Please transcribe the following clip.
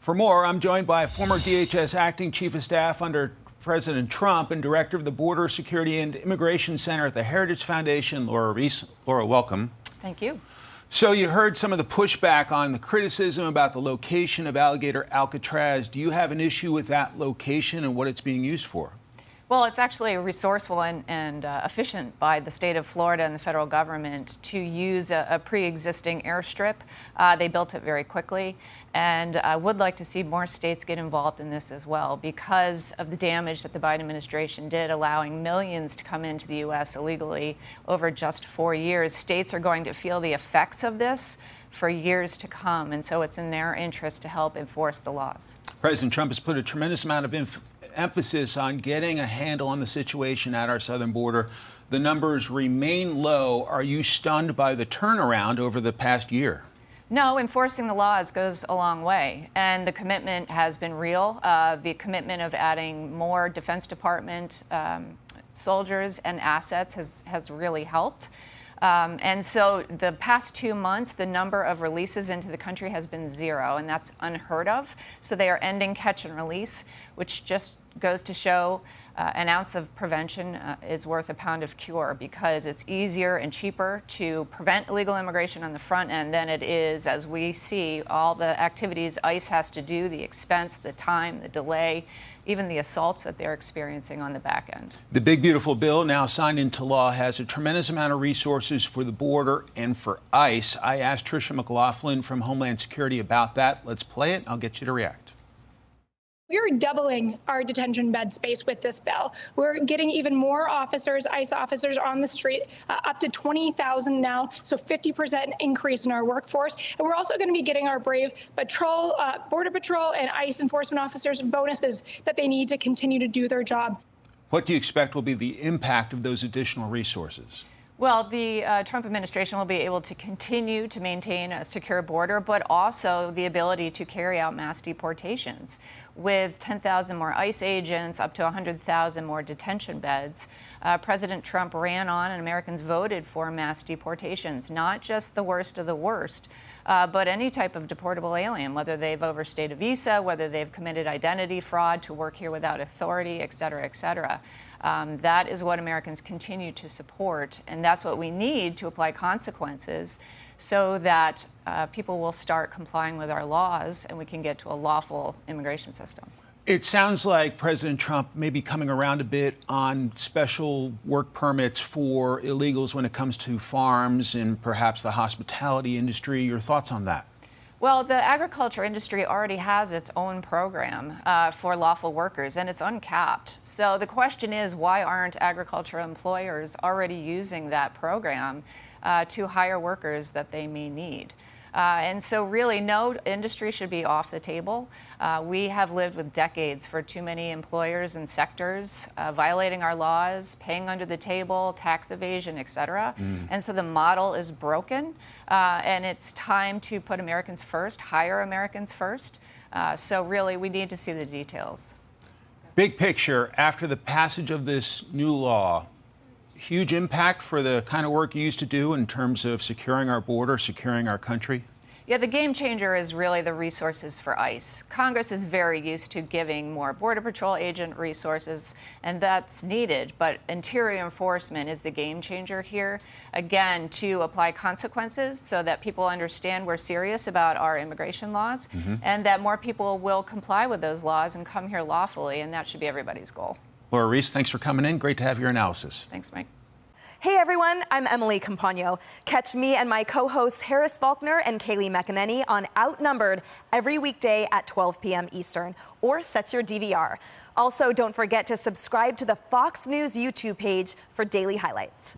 For more, I'm joined by former DHS acting chief of staff under President Trump and director of the Border Security and Immigration Center at the Heritage Foundation, Lora Ries. Lora, welcome. Thank you. So you heard some of the pushback on the criticism about the location of Alligator Alcatraz. Do you have an issue with that location and what it's being used for? Well, it's actually resourceful and efficient by the state of Florida and the federal government to use a pre-existing airstrip. They built it very quickly, and I would like to see more states get involved in this as well because of the damage that the Biden administration did, allowing millions to come into the U.S. illegally over just 4 years. States are going to feel the effects of this for years to come, and so it's in their interest to help enforce the laws. President Trump has put a tremendous amount of emphasis on getting a handle on the situation at our southern border. The numbers remain low. Are you stunned by the turnaround over the past year? No, enforcing the laws goes a long way, and the commitment has been real. The commitment of adding more Defense Department soldiers and assets has really helped. And so the past 2 months, the number of releases into the country has been 0, and that's unheard of. So they are ending catch and release, which just goes to show an ounce of prevention is worth a pound of cure, because it's easier and cheaper to prevent illegal immigration on the front end than it is, as we see, all the activities ICE has to do, the expense, the time, the delay, even the assaults that they're experiencing on the back end. The big, beautiful bill now signed into law has a tremendous amount of resources for the border and for ICE. I asked Tricia McLaughlin from Homeland Security about that. Let's play it, and I'll get you to react. We're doubling our detention bed space with this bill. We're getting even more officers, ICE officers on the street, up to 20,000 now, so 50% increase in our workforce. And we're also going to be getting our brave patrol, Border Patrol and ICE enforcement officers bonuses that they need to continue to do their job. What do you expect will be the impact of those additional resources? Well, the Trump administration will be able to continue to maintain a secure border, but also the ability to carry out mass deportations. With 10,000 more ICE agents, up to 100,000 more detention beds, President Trump ran on and Americans voted for mass deportations, not just the worst of the worst, but any type of deportable alien, whether they've overstayed a visa, whether they've committed identity fraud to work here without authority, et cetera, et cetera. That is what Americans continue to support, and that's what we need to apply consequences so that people will start complying with our laws and we can get to a lawful immigration system. It sounds like President Trump may be coming around a bit on special work permits for illegals when it comes to farms and perhaps the hospitality industry. Your thoughts on that? Well, the agriculture industry already has its own program for lawful workers, and it's uncapped. So the question is, why aren't agriculture employers already using that program to hire workers that they may need? And so really, no industry should be off the table. We have lived with decades for too many employers and sectors violating our laws, paying under the table, tax evasion, et cetera. And so the model is broken, and it's time to put Americans first, hire Americans first. So really, we need to see the details. Big picture, after the passage of this new law, huge impact for the kind of work you used to do in terms of securing our border, securing our country? Yeah, the game changer is really the resources for ICE. Congress is very used to giving more Border Patrol agent resources, and that's needed. But interior enforcement is the game changer here, again, to apply consequences so that people understand we're serious about our immigration laws and that more people will comply with those laws and come here lawfully, and that should be everybody's goal. Lora Ries, thanks for coming in. Great to have your analysis. Thanks, Mike. Hey everyone, I'm Emily Campagno. Catch me and my co-hosts Harris Faulkner and Kaylee McEnany on Outnumbered every weekday at 12 p.m. Eastern, or set your DVR. Also, don't forget to subscribe to the Fox News YouTube page for daily highlights.